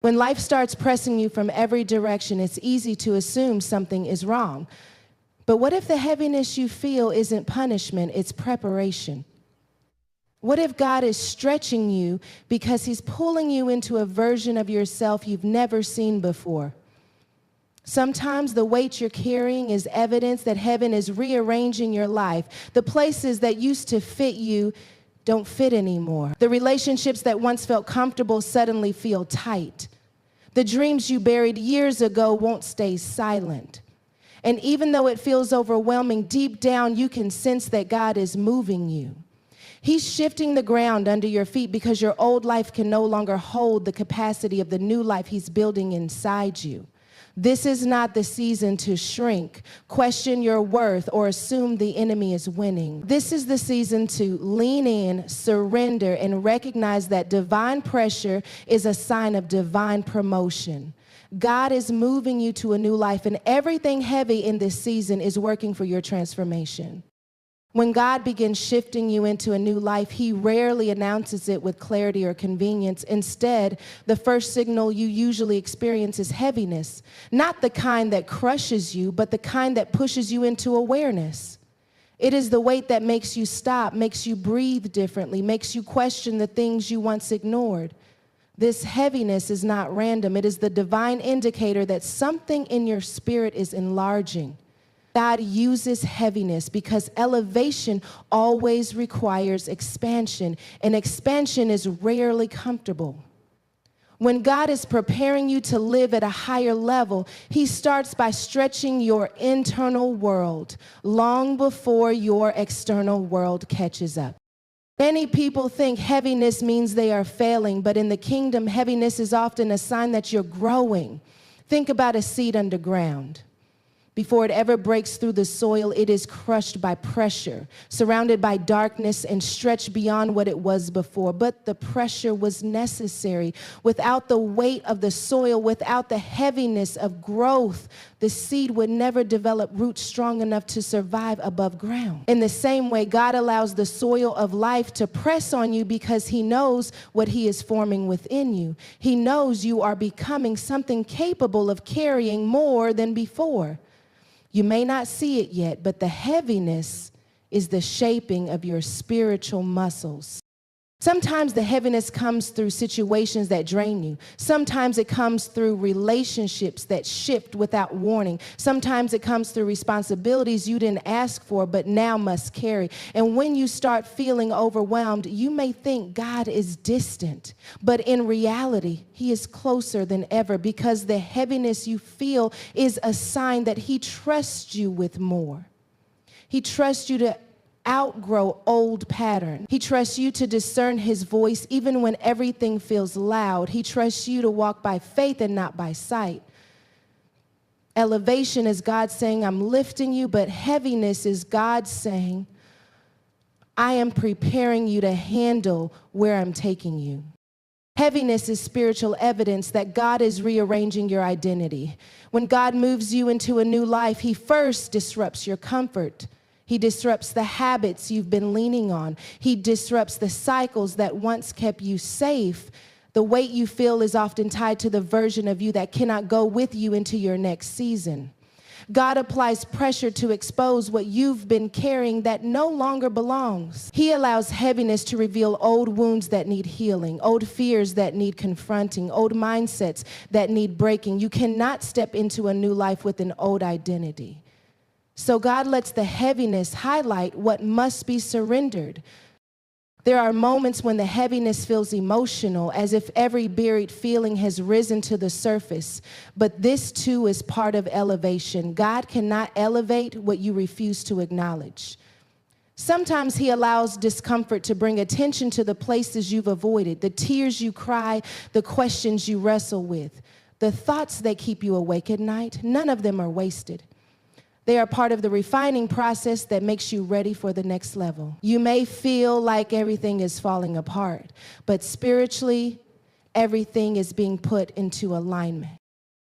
When life starts pressing you from every direction, it's easy to assume something is wrong. But what if the heaviness you feel isn't punishment, it's preparation? What if God is stretching you because he's pulling you into a version of yourself you've never seen before? Sometimes the weight you're carrying is evidence that heaven is rearranging your life. The places that used to fit you don't fit anymore. The relationships that once felt comfortable suddenly feel tight. The dreams you buried years ago won't stay silent. And even though it feels overwhelming, deep down you can sense that God is moving you. He's shifting the ground under your feet because your old life can no longer hold the capacity of the new life he's building inside you. This is not the season to shrink, question your worth, or assume the enemy is winning. This is the season to lean in, surrender, and recognize that divine pressure is a sign of divine promotion. God is moving you to a new life, and everything heavy in this season is working for your transformation. When God begins shifting you into a new life, he rarely announces it with clarity or convenience. Instead, the first signal you usually experience is heaviness, not the kind that crushes you, but the kind that pushes you into awareness. It is the weight that makes you stop, makes you breathe differently, makes you question the things you once ignored. This heaviness is not random. It is the divine indicator that something in your spirit is enlarging. God uses heaviness because elevation always requires expansion, and expansion is rarely comfortable. When God is preparing you to live at a higher level, he starts by stretching your internal world long before your external world catches up. Many people think heaviness means they are failing, but in the kingdom, heaviness is often a sign that you're growing. Think about a seed underground. Before it ever breaks through the soil, it is crushed by pressure, surrounded by darkness, and stretched beyond what it was before. But the pressure was necessary. Without the weight of the soil, without the heaviness of growth, the seed would never develop roots strong enough to survive above ground. In the same way, God allows the soil of life to press on you because he knows what he is forming within you. He knows you are becoming something capable of carrying more than before. You may not see it yet, but the heaviness is the shaping of your spiritual muscles. Sometimes the heaviness comes through situations that drain you. Sometimes it comes through relationships that shift without warning. Sometimes it comes through responsibilities you didn't ask for but now must carry. And when you start feeling overwhelmed, you may think God is distant. But in reality, he is closer than ever because the heaviness you feel is a sign that he trusts you with more. He trusts you to outgrow old patterns. He trusts you to discern his voice even when everything feels loud. He trusts you to walk by faith and not by sight. Elevation is God saying, I'm lifting you, but heaviness is God saying, I am preparing you to handle where I'm taking you. Heaviness is spiritual evidence that God is rearranging your identity. When God moves you into a new life, he first disrupts your comfort. He disrupts the habits you've been leaning on. He disrupts the cycles that once kept you safe. The weight you feel is often tied to the version of you that cannot go with you into your next season. God applies pressure to expose what you've been carrying that no longer belongs. He allows heaviness to reveal old wounds that need healing, old fears that need confronting, old mindsets that need breaking. You cannot step into a new life with an old identity. So God lets the heaviness highlight what must be surrendered. There are moments when the heaviness feels emotional, as if every buried feeling has risen to the surface. But this too is part of elevation. God cannot elevate what you refuse to acknowledge. Sometimes he allows discomfort to bring attention to the places you've avoided, the tears you cry, the questions you wrestle with, the thoughts that keep you awake at night. None of them are wasted. They are part of the refining process that makes you ready for the next level. You may feel like everything is falling apart, but spiritually, everything is being put into alignment.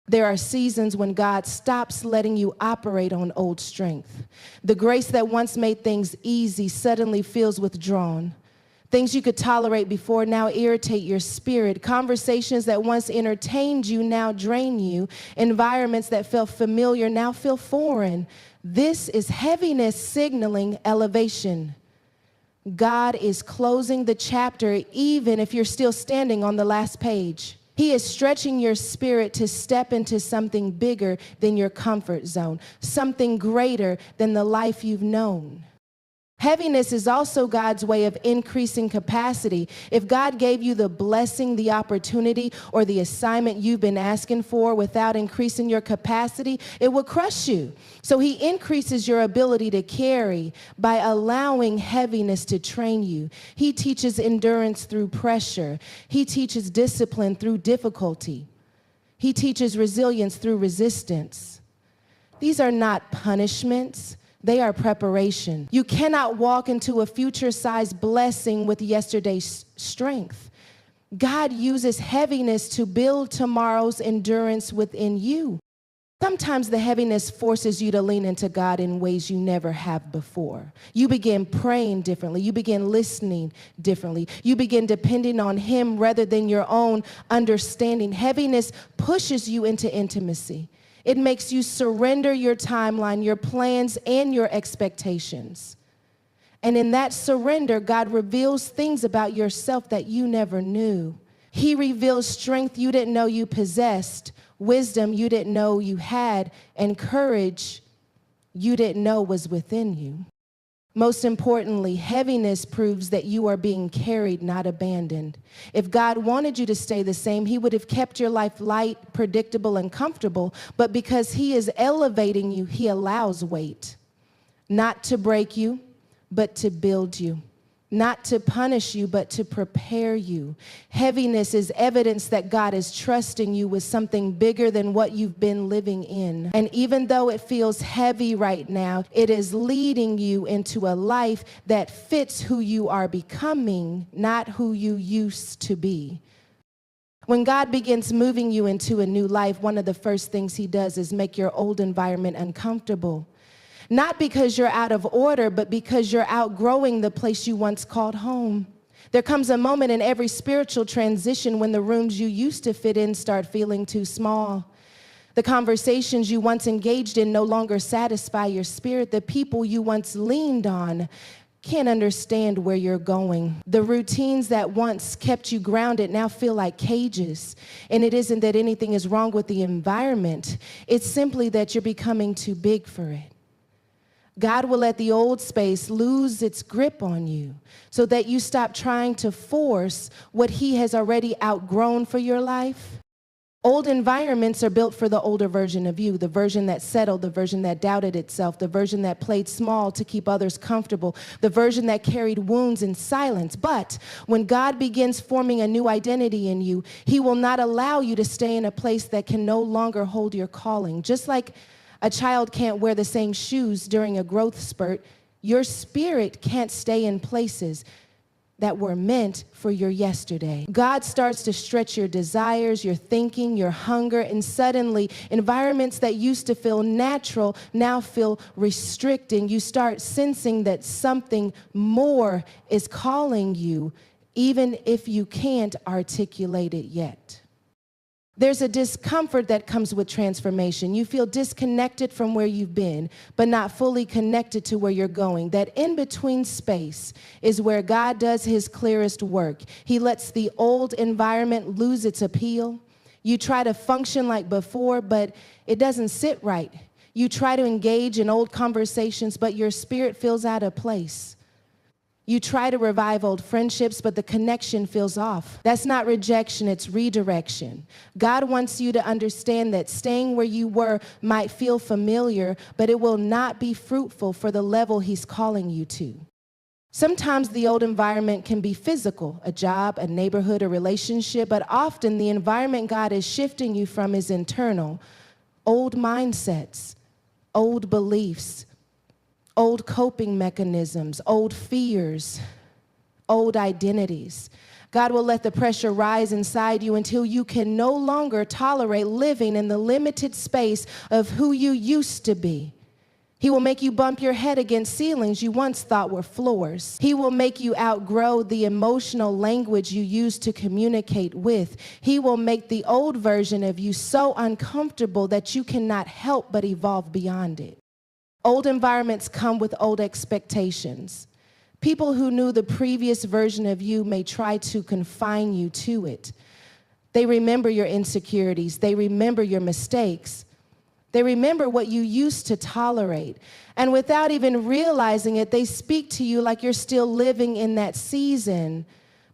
There are seasons when God stops letting you operate on old strength. The grace that once made things easy suddenly feels withdrawn. Things you could tolerate before now irritate your spirit. Conversations that once entertained you now drain you. Environments that felt familiar now feel foreign. This is heaviness signaling elevation. God is closing the chapter even if you're still standing on the last page. He is stretching your spirit to step into something bigger than your comfort zone, something greater than the life you've known. Heaviness is also God's way of increasing capacity. If God gave you the blessing, the opportunity, or the assignment you've been asking for without increasing your capacity, it will crush you. So he increases your ability to carry by allowing heaviness to train you. He teaches endurance through pressure. He teaches discipline through difficulty. He teaches resilience through resistance. These are not punishments. They are preparation. You cannot walk into a future-sized blessing with yesterday's strength. God uses heaviness to build tomorrow's endurance within you. Sometimes the heaviness forces you to lean into God in ways you never have before. You begin praying differently. You begin listening differently. You begin depending on him rather than your own understanding. Heaviness pushes you into intimacy. It makes you surrender your timeline, your plans, and your expectations. And in that surrender, God reveals things about yourself that you never knew. He reveals strength you didn't know you possessed, wisdom you didn't know you had, and courage you didn't know was within you. Most importantly, heaviness proves that you are being carried, not abandoned. If God wanted you to stay the same, he would have kept your life light, predictable, and comfortable. But because he is elevating you, he allows weight, not to break you, but to build you. Not to punish you, but to prepare you. Heaviness is evidence that God is trusting you with something bigger than what you've been living in. And even though it feels heavy right now, it is leading you into a life that fits who you are becoming, not who you used to be. When God begins moving you into a new life, one of the first things he does is make your old environment uncomfortable. Not because you're out of order, but because you're outgrowing the place you once called home. There comes a moment in every spiritual transition when the rooms you used to fit in start feeling too small. The conversations you once engaged in no longer satisfy your spirit. The people you once leaned on can't understand where you're going. The routines that once kept you grounded now feel like cages. And it isn't that anything is wrong with the environment. It's simply that you're becoming too big for it. God will let the old space lose its grip on you so that you stop trying to force what he has already outgrown for your life. Old environments are built for the older version of you, the version that settled, the version that doubted itself, the version that played small to keep others comfortable, the version that carried wounds in silence. But when God begins forming a new identity in you, he will not allow you to stay in a place that can no longer hold your calling. Just like a child can't wear the same shoes during a growth spurt, your spirit can't stay in places that were meant for your yesterday. God starts to stretch your desires, your thinking, your hunger, and suddenly environments that used to feel natural now feel restricting. You start sensing that something more is calling you, even if you can't articulate it yet. There's a discomfort that comes with transformation. You feel disconnected from where you've been, but not fully connected to where you're going. That in-between space is where God does his clearest work. He lets the old environment lose its appeal. You try to function like before, but it doesn't sit right. You try to engage in old conversations, but your spirit feels out of place. You try to revive old friendships, but the connection feels off. That's not rejection, it's redirection. God wants you to understand that staying where you were might feel familiar, but it will not be fruitful for the level he's calling you to. Sometimes the old environment can be physical, a job, a neighborhood, a relationship, but often the environment God is shifting you from is internal. Old mindsets, old beliefs, old coping mechanisms, old fears, old identities. God will let the pressure rise inside you until you can no longer tolerate living in the limited space of who you used to be. He will make you bump your head against ceilings you once thought were floors. He will make you outgrow the emotional language you used to communicate with. He will make the old version of you so uncomfortable that you cannot help but evolve beyond it. Old environments come with old expectations. People who knew the previous version of you may try to confine you to it. They remember your insecurities. They remember your mistakes. They remember what you used to tolerate. And without even realizing it, they speak to you like you're still living in that season.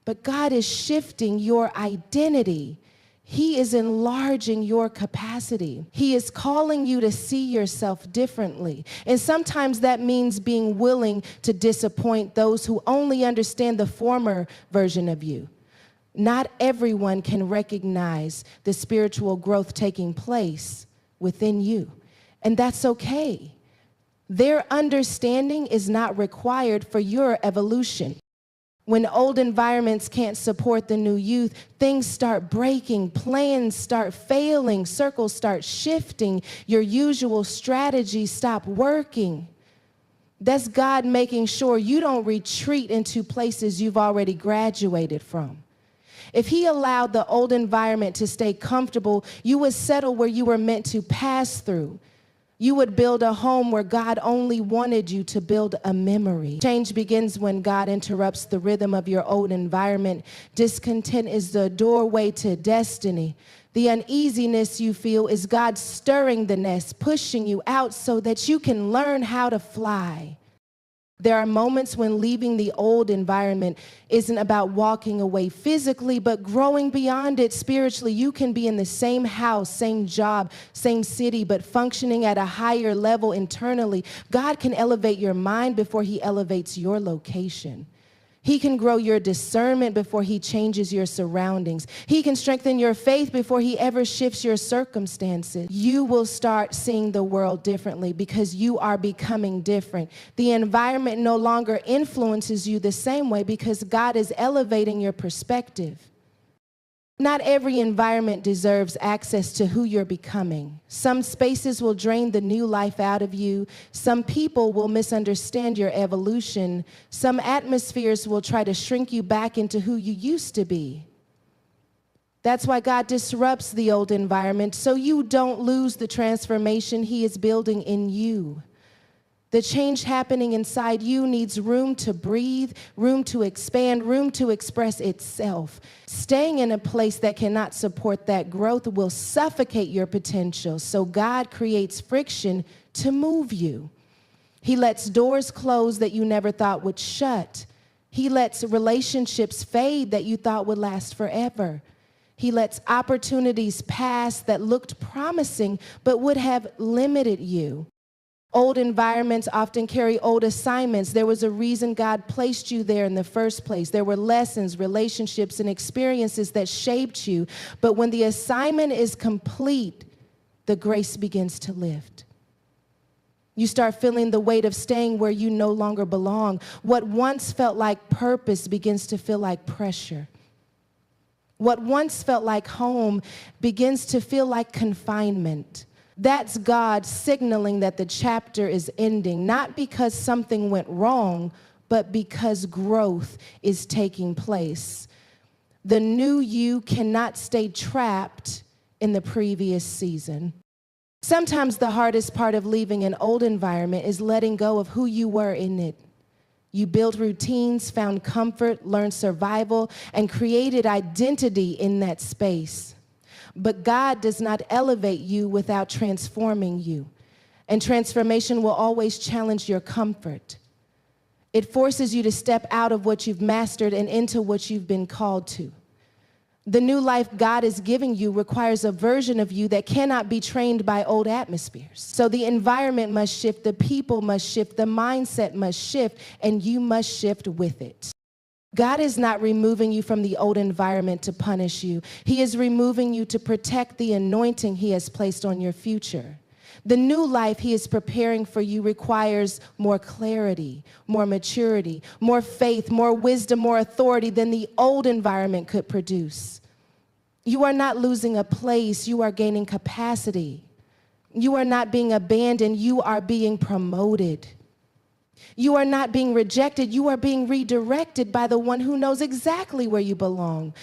But God is shifting your identity. He is enlarging your capacity. He is calling you to see yourself differently. And sometimes that means being willing to disappoint those who only understand the former version of you. Not everyone can recognize the spiritual growth taking place within you, and that's okay. Their understanding is not required for your evolution. When old environments can't support the new youth, things start breaking, plans start failing, circles start shifting, your usual strategies stop working. That's God making sure you don't retreat into places you've already graduated from. If he allowed the old environment to stay comfortable, you would settle where you were meant to pass through. You would build a home where God only wanted you to build a memory. Change begins when God interrupts the rhythm of your old environment. Discontent is the doorway to destiny. The uneasiness you feel is God stirring the nest, pushing you out so that you can learn how to fly. There are moments when leaving the old environment isn't about walking away physically, but growing beyond it spiritually. You can be in the same house, same job, same city, but functioning at a higher level internally. God can elevate your mind before he elevates your location. He can grow your discernment before he changes your surroundings. He can strengthen your faith before he ever shifts your circumstances. You will start seeing the world differently because you are becoming different. The environment no longer influences you the same way because God is elevating your perspective. Not every environment deserves access to who you're becoming. Some spaces will drain the new life out of you. Some people will misunderstand your evolution. Some atmospheres will try to shrink you back into who you used to be. That's why God disrupts the old environment, so you don't lose the transformation he is building in you. The change happening inside you needs room to breathe, room to expand, room to express itself. Staying in a place that cannot support that growth will suffocate your potential. So God creates friction to move you. He lets doors close that you never thought would shut. He lets relationships fade that you thought would last forever. He lets opportunities pass that looked promising but would have limited you. Old environments often carry old assignments. There was a reason God placed you there in the first place. There were lessons, relationships, and experiences that shaped you. But when the assignment is complete, the grace begins to lift. You start feeling the weight of staying where you no longer belong. What once felt like purpose begins to feel like pressure. What once felt like home begins to feel like confinement. That's God signaling that the chapter is ending, not because something went wrong, but because growth is taking place. The new you cannot stay trapped in the previous season. Sometimes the hardest part of leaving an old environment is letting go of who you were in it. You built routines, found comfort, learned survival, and created identity in that space. But God does not elevate you without transforming you. And transformation will always challenge your comfort. It forces you to step out of what you've mastered and into what you've been called to. The new life God is giving you requires a version of you that cannot be trained by old atmospheres. So the environment must shift, the people must shift, the mindset must shift, and you must shift with it. God is not removing you from the old environment to punish you. He is removing you to protect the anointing he has placed on your future. The new life he is preparing for you requires more clarity, more maturity, more faith, more wisdom, more authority than the old environment could produce. You are not losing a place, you are gaining capacity. You are not being abandoned. You are being promoted. You are not being rejected. You are being redirected by the one who knows exactly where you belong.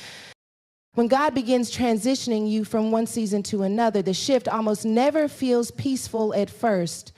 When God begins transitioning you from one season to another, the shift almost never feels peaceful at first.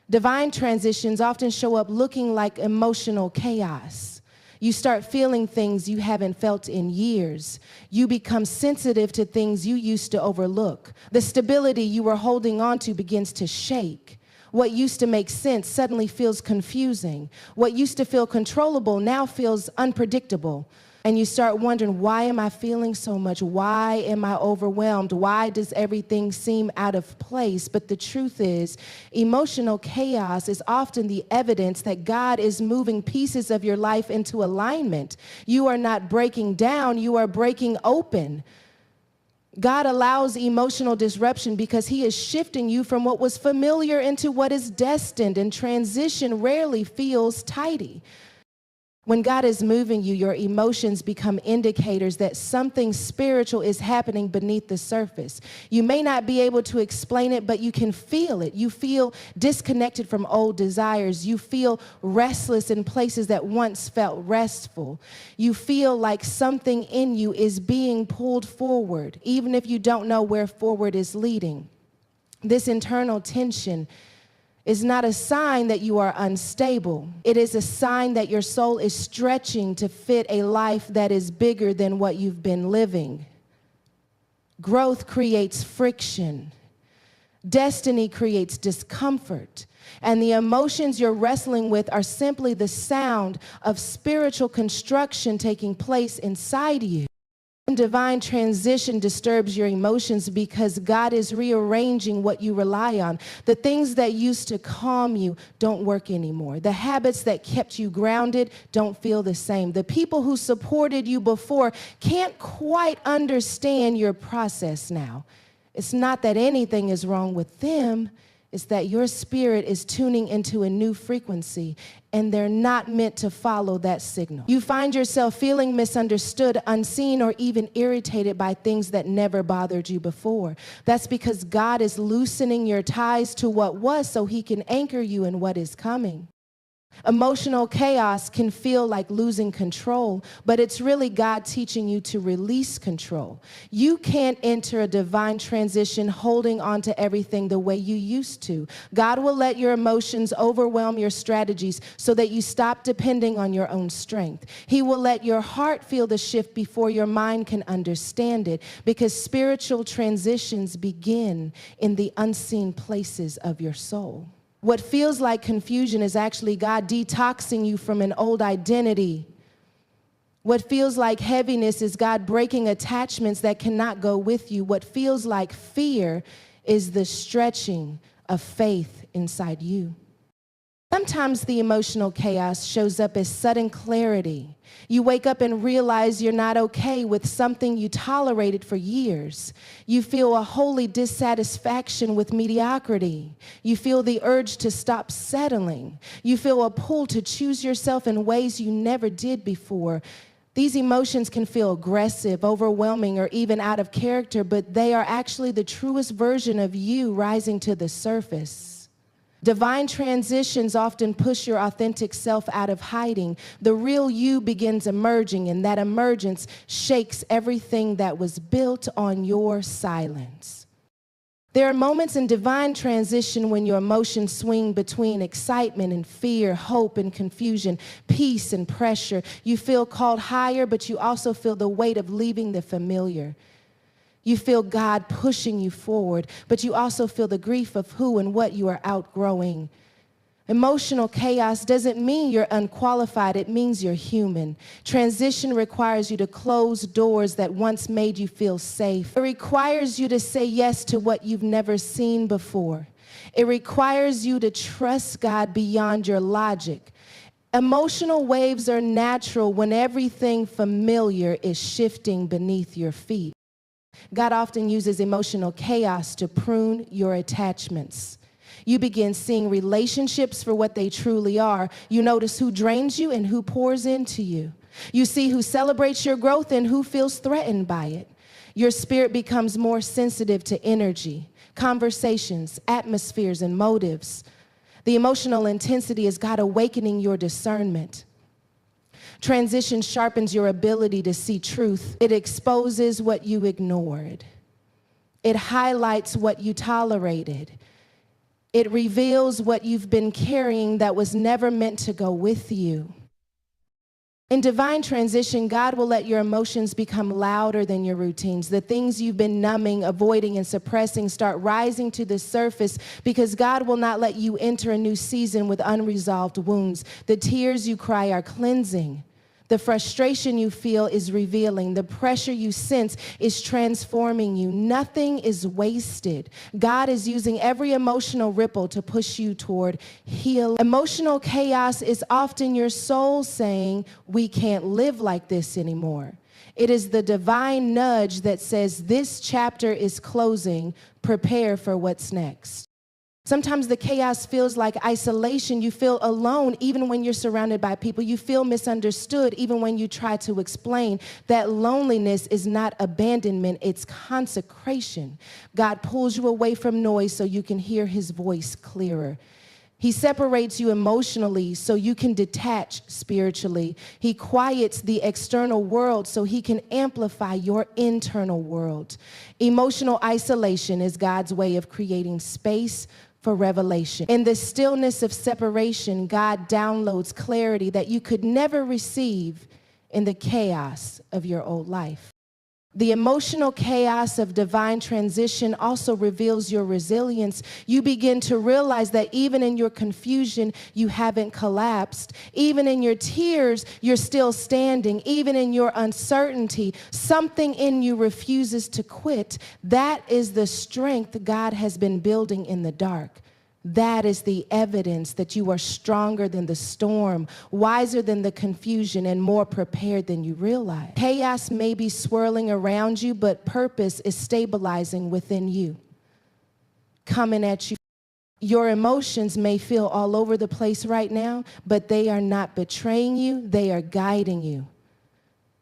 Divine transitions often show up looking like emotional chaos. You start feeling things you haven't felt in years. You become sensitive to things you used to overlook. The stability you were holding on to begins to shake. What used to make sense suddenly feels confusing. What used to feel controllable now feels unpredictable. And you start wondering, why am I feeling so much? Why am I overwhelmed? Why does everything seem out of place? But the truth is, emotional chaos is often the evidence that God is moving pieces of your life into alignment. You are not breaking down, you are breaking open. God allows emotional disruption because he is shifting you from what was familiar into what is destined, and transition rarely feels tidy. When God is moving you, your emotions become indicators that something spiritual is happening beneath the surface. You may not be able to explain it, but you can feel it. You feel disconnected from old desires. You feel restless in places that once felt restful. You feel like something in you is being pulled forward, even if you don't know where forward is leading. This internal tension is not a sign that you are unstable. It is a sign that your soul is stretching to fit a life that is bigger than what you've been living. Growth creates friction. Destiny creates discomfort. And the emotions you're wrestling with are simply the sound of spiritual construction taking place inside you. Divine transition disturbs your emotions because God is rearranging what you rely on. The things that used to calm you don't work anymore. The habits that kept you grounded don't feel the same. The people who supported you before can't quite understand your process now. It's not that anything is wrong with them. It's that your spirit is tuning into a new frequency, and they're not meant to follow that signal. You find yourself feeling misunderstood, unseen, or even irritated by things that never bothered you before. That's because God is loosening your ties to what was so he can anchor you in what is coming. Emotional chaos can feel like losing control, but it's really God teaching you to release control. You can't enter a divine transition holding on to everything the way you used to. God will let your emotions overwhelm your strategies so that you stop depending on your own strength. He will let your heart feel the shift before your mind can understand it, because spiritual transitions begin in the unseen places of your soul. What feels like confusion is actually God detoxing you from an old identity. What feels like heaviness is God breaking attachments that cannot go with you. What feels like fear is the stretching of faith inside you. Sometimes the emotional chaos shows up as sudden clarity. You wake up and realize you're not okay with something you tolerated for years. You feel a holy dissatisfaction with mediocrity. You feel the urge to stop settling. You feel a pull to choose yourself in ways you never did before. These emotions can feel aggressive, overwhelming, or even out of character, but they are actually the truest version of you rising to the surface. Divine transitions often push your authentic self out of hiding. The real you begins emerging, and that emergence shakes everything that was built on your silence. There are moments in divine transition when your emotions swing between excitement and fear, hope and confusion, peace and pressure. You feel called higher, but you also feel the weight of leaving the familiar. You feel God pushing you forward, but you also feel the grief of who and what you are outgrowing. Emotional chaos doesn't mean you're unqualified. It means you're human. Transition requires you to close doors that once made you feel safe. It requires you to say yes to what you've never seen before. It requires you to trust God beyond your logic. Emotional waves are natural when everything familiar is shifting beneath your feet. God often uses emotional chaos to prune your attachments. You begin seeing relationships for what they truly are. You notice who drains you and who pours into you. You see who celebrates your growth and who feels threatened by it. Your spirit becomes more sensitive to energy, conversations, atmospheres, and motives. The emotional intensity is God awakening your discernment. Transition sharpens your ability to see truth. It exposes what you ignored. It highlights what you tolerated. It reveals what you've been carrying that was never meant to go with you. In divine transition, God will let your emotions become louder than your routines. The things you've been numbing, avoiding, and suppressing start rising to the surface because God will not let you enter a new season with unresolved wounds. The tears you cry are cleansing. The frustration you feel is revealing. The pressure you sense is transforming you. Nothing is wasted. God is using every emotional ripple to push you toward healing. Emotional chaos is often your soul saying, we can't live like this anymore. It is the divine nudge that says, this chapter is closing. Prepare for what's next. Sometimes the chaos feels like isolation. You feel alone even when you're surrounded by people. You feel misunderstood even when you try to explain. That loneliness is not abandonment, it's consecration. God pulls you away from noise so you can hear his voice clearer. He separates you emotionally so you can detach spiritually. He quiets the external world so he can amplify your internal world. Emotional isolation is God's way of creating space for revelation. In the stillness of separation, God downloads clarity that you could never receive in the chaos of your old life. The emotional chaos of divine transition also reveals your resilience. You begin to realize that even in your confusion, you haven't collapsed. Even in your tears, you're still standing. Even in your uncertainty, something in you refuses to quit. That is the strength God has been building in the dark. That is the evidence that you are stronger than the storm, wiser than the confusion, and more prepared than you realize. Chaos may be swirling around you, but purpose is stabilizing within you, coming at you. Your emotions may feel all over the place right now, but they are not betraying you. They are guiding you.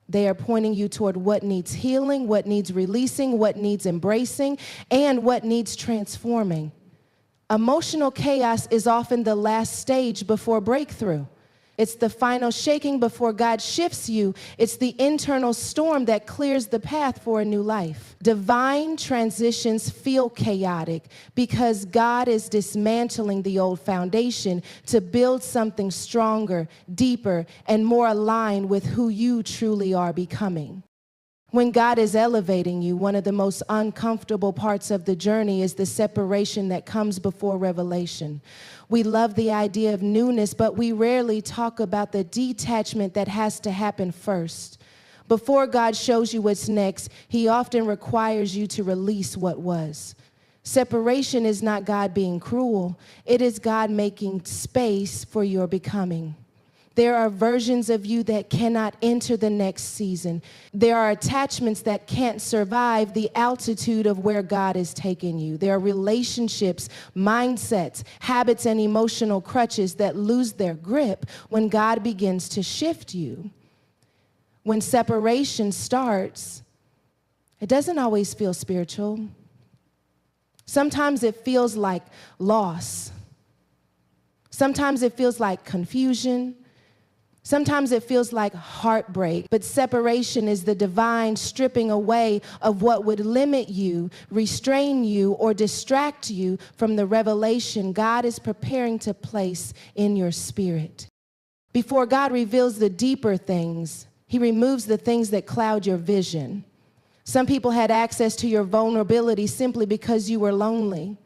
They are pointing you toward what needs healing, what needs releasing, what needs embracing, and what needs transforming. Emotional chaos is often the last stage before breakthrough. It's the final shaking before God shifts you. It's the internal storm that clears the path for a new life. Divine transitions feel chaotic because God is dismantling the old foundation to build something stronger, deeper, and more aligned with who you truly are becoming. When God is elevating you, one of the most uncomfortable parts of the journey is the separation that comes before revelation. We love the idea of newness, but we rarely talk about the detachment that has to happen first. Before God shows you what's next, he often requires you to release what was. Separation is not God being cruel. It is God making space for your becoming. There are versions of you that cannot enter the next season. There are attachments that can't survive the altitude of where God is taking you. There are relationships, mindsets, habits, and emotional crutches that lose their grip when God begins to shift you. When separation starts, it doesn't always feel spiritual. Sometimes it feels like loss. Sometimes it feels like confusion. Sometimes it feels like heartbreak, but separation is the divine stripping away of what would limit you, restrain you, or distract you from the revelation God is preparing to place in your spirit. Before God reveals the deeper things, he removes the things that cloud your vision. Some people had access to your vulnerability simply because you were lonely.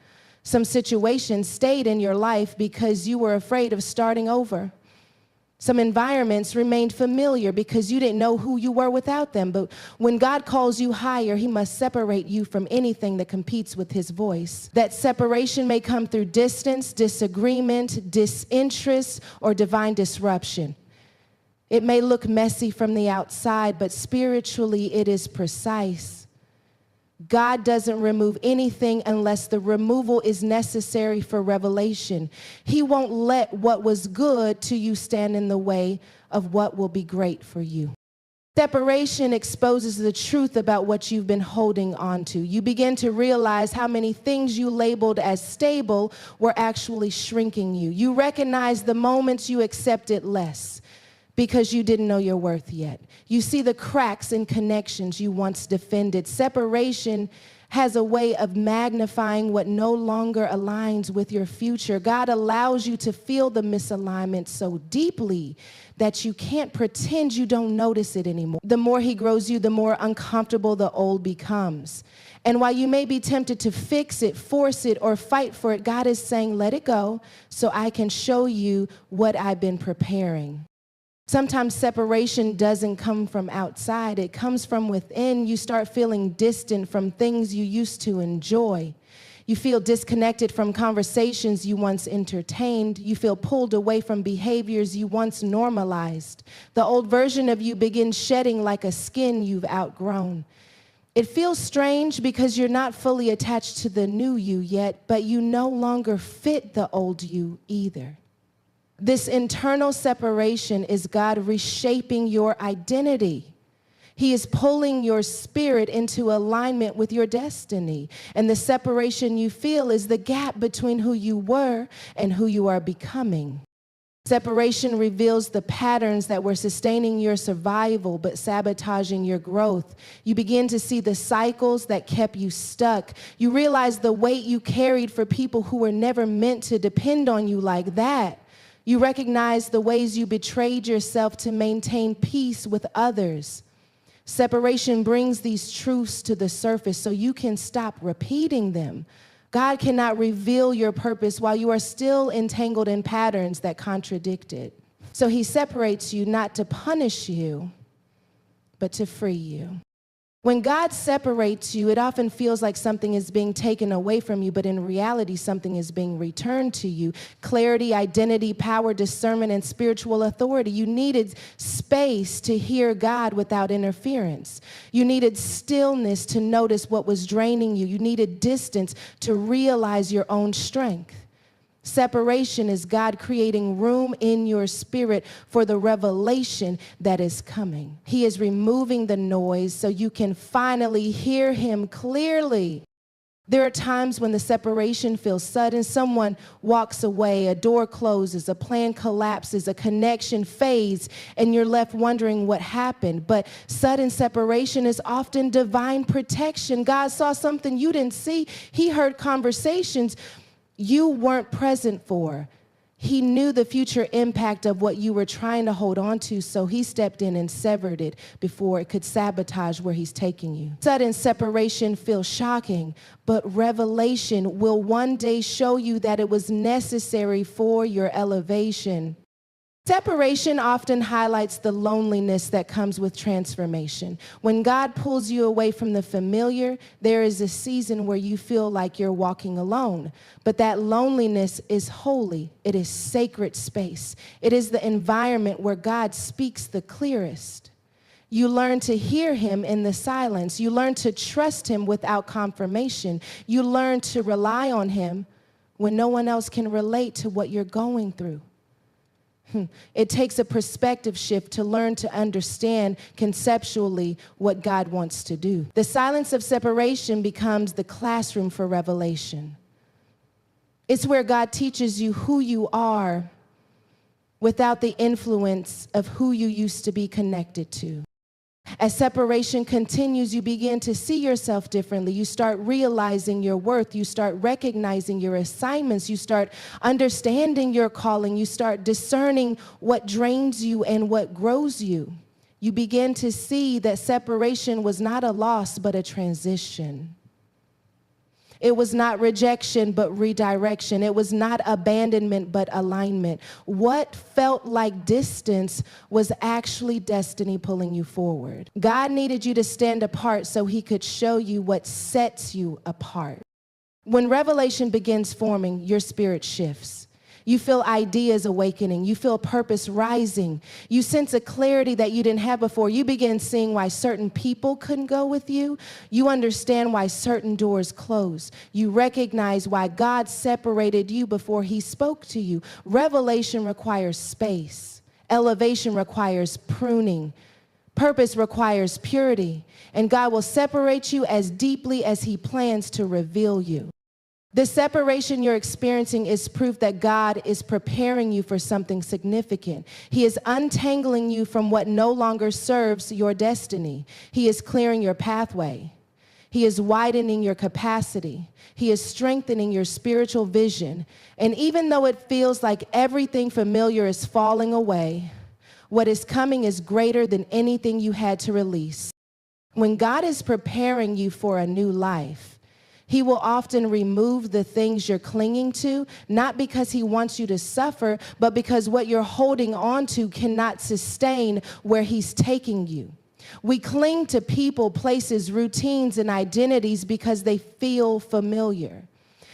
Some situations stayed in your life because you were afraid of starting over. Some environments remained familiar because you didn't know who you were without them. But when God calls you higher, he must separate you from anything that competes with his voice. That separation may come through distance, disagreement, disinterest, or divine disruption. It may look messy from the outside, but spiritually it is precise. God doesn't remove anything unless the removal is necessary for revelation. He won't let what was good to you stand in the way of what will be great for you. Separation exposes the truth about what you've been holding on to. You begin to realize how many things you labeled as stable were actually shrinking you. You recognize the moments you accepted less because you didn't know your worth yet. You see the cracks in connections you once defended. Separation has a way of magnifying what no longer aligns with your future. God allows you to feel the misalignment so deeply that you can't pretend you don't notice it anymore. The more he grows you, the more uncomfortable the old becomes. And while you may be tempted to fix it, force it, or fight for it, God is saying, let it go so I can show you what I've been preparing. Sometimes separation doesn't come from outside. It comes from within. You start feeling distant from things you used to enjoy. You feel disconnected from conversations you once entertained. You feel pulled away from behaviors you once normalized. The old version of you begins shedding like a skin you've outgrown. It feels strange because you're not fully attached to the new you yet, but you no longer fit the old you either. This internal separation is God reshaping your identity. He is pulling your spirit into alignment with your destiny. And the separation you feel is the gap between who you were and who you are becoming. Separation reveals the patterns that were sustaining your survival but sabotaging your growth. You begin to see the cycles that kept you stuck. You realize the weight you carried for people who were never meant to depend on you like that. You recognize the ways you betrayed yourself to maintain peace with others. Separation brings these truths to the surface so you can stop repeating them. God cannot reveal your purpose while you are still entangled in patterns that contradict it. So he separates you not to punish you, but to free you. When God separates you, it often feels like something is being taken away from you, but in reality, something is being returned to you. Clarity, identity, power, discernment, and spiritual authority. You needed space to hear God without interference. You needed stillness to notice what was draining you. You needed distance to realize your own strength. Separation is God creating room in your spirit for the revelation that is coming. He is removing the noise so you can finally hear him clearly. There are times when the separation feels sudden. Someone walks away, a door closes, a plan collapses, a connection fades, and you're left wondering what happened. But sudden separation is often divine protection. God saw something you didn't see. He heard conversations you weren't present for. He knew the future impact of what you were trying to hold on to, so he stepped in and severed it before it could sabotage where he's taking you. Sudden separation feels shocking, but revelation will one day show you that it was necessary for your elevation. Separation often highlights the loneliness that comes with transformation. When God pulls you away from the familiar, there is a season where you feel like you're walking alone. But that loneliness is holy. It is sacred space. It is the environment where God speaks the clearest. You learn to hear him in the silence. You learn to trust him without confirmation. You learn to rely on him when no one else can relate to what you're going through. It takes a perspective shift to learn to understand conceptually what God wants to do. The silence of separation becomes the classroom for revelation. It's where God teaches you who you are without the influence of who you used to be connected to. As separation continues, you begin to see yourself differently. You start realizing your worth. You start recognizing your assignments. You start understanding your calling. You start discerning what drains you and what grows you. You begin to see that separation was not a loss, but a transition. It was not rejection, but redirection. It was not abandonment, but alignment. What felt like distance was actually destiny pulling you forward. God needed you to stand apart so he could show you what sets you apart. When revelation begins forming, your spirit shifts. You feel ideas awakening. You feel purpose rising. You sense a clarity that you didn't have before. You begin seeing why certain people couldn't go with you. You understand why certain doors closed. You recognize why God separated you before he spoke to you. Revelation requires space. Elevation requires pruning. Purpose requires purity, and God will separate you as deeply as he plans to reveal you. The separation you're experiencing is proof that God is preparing you for something significant. He is untangling you from what no longer serves your destiny. He is clearing your pathway. He is widening your capacity. He is strengthening your spiritual vision. And even though it feels like everything familiar is falling away, what is coming is greater than anything you had to release. When God is preparing you for a new life, he will often remove the things you're clinging to, not because he wants you to suffer, but because what you're holding on to cannot sustain where he's taking you. We cling to people, places, routines, and identities because they feel familiar.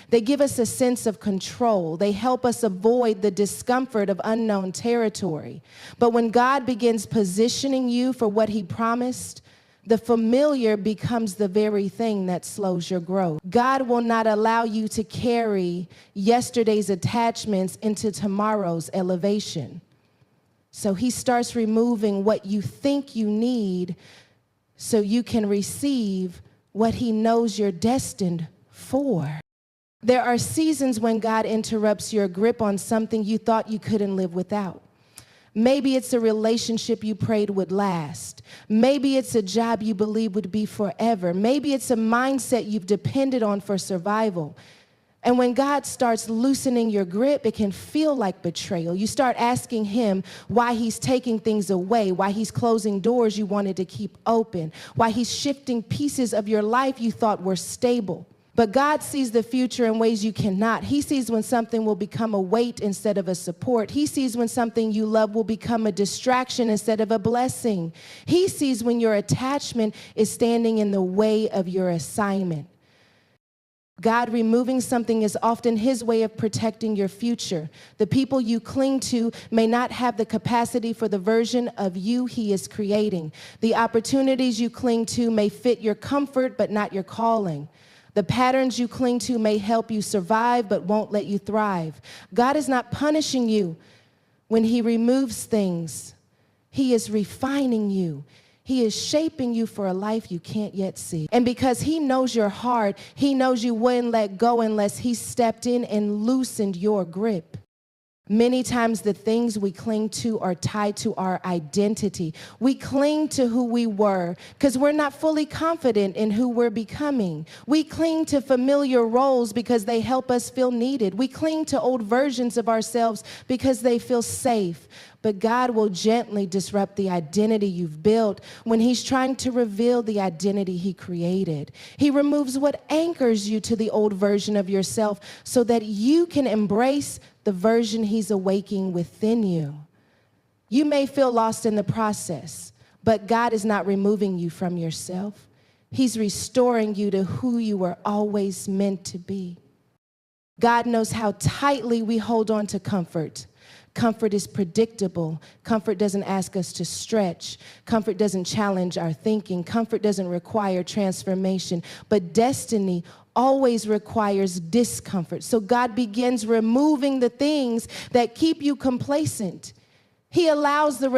They give us a sense of control. They help us avoid the discomfort of unknown territory. But when God begins positioning you for what he promised, the familiar becomes the very thing that slows your growth. God will not allow you to carry yesterday's attachments into tomorrow's elevation. So he starts removing what you think you need so you can receive what he knows you're destined for. There are seasons when God interrupts your grip on something you thought you couldn't live without. Maybe it's a relationship you prayed would last. Maybe it's a job you believe would be forever. Maybe it's a mindset you've depended on for survival. And when God starts loosening your grip, it can feel like betrayal. You start asking him why he's taking things away, why he's closing doors you wanted to keep open, why he's shifting pieces of your life you thought were stable. But God sees the future in ways you cannot. He sees when something will become a weight instead of a support. He sees when something you love will become a distraction instead of a blessing. He sees when your attachment is standing in the way of your assignment. God removing something is often his way of protecting your future. The people you cling to may not have the capacity for the version of you he is creating. The opportunities you cling to may fit your comfort, but not your calling. The patterns you cling to may help you survive, but won't let you thrive. God is not punishing you when he removes things. He is refining you. He is shaping you for a life you can't yet see. And because he knows your heart, he knows you wouldn't let go unless he stepped in and loosened your grip. Many times the things we cling to are tied to our identity. We cling to who we were because we're not fully confident in who we're becoming. We cling to familiar roles because they help us feel needed. We cling to old versions of ourselves because they feel safe. But God will gently disrupt the identity you've built when he's trying to reveal the identity he created. He removes what anchors you to the old version of yourself so that you can embrace the version he's awakening within you. You may feel lost in the process, but God is not removing you from yourself. He's restoring you to who you were always meant to be. God knows how tightly we hold on to comfort. Comfort is predictable. Comfort doesn't ask us to stretch. Comfort doesn't challenge our thinking. Comfort doesn't require transformation. But destiny always requires discomfort. So God begins removing the things that keep you complacent. He allows the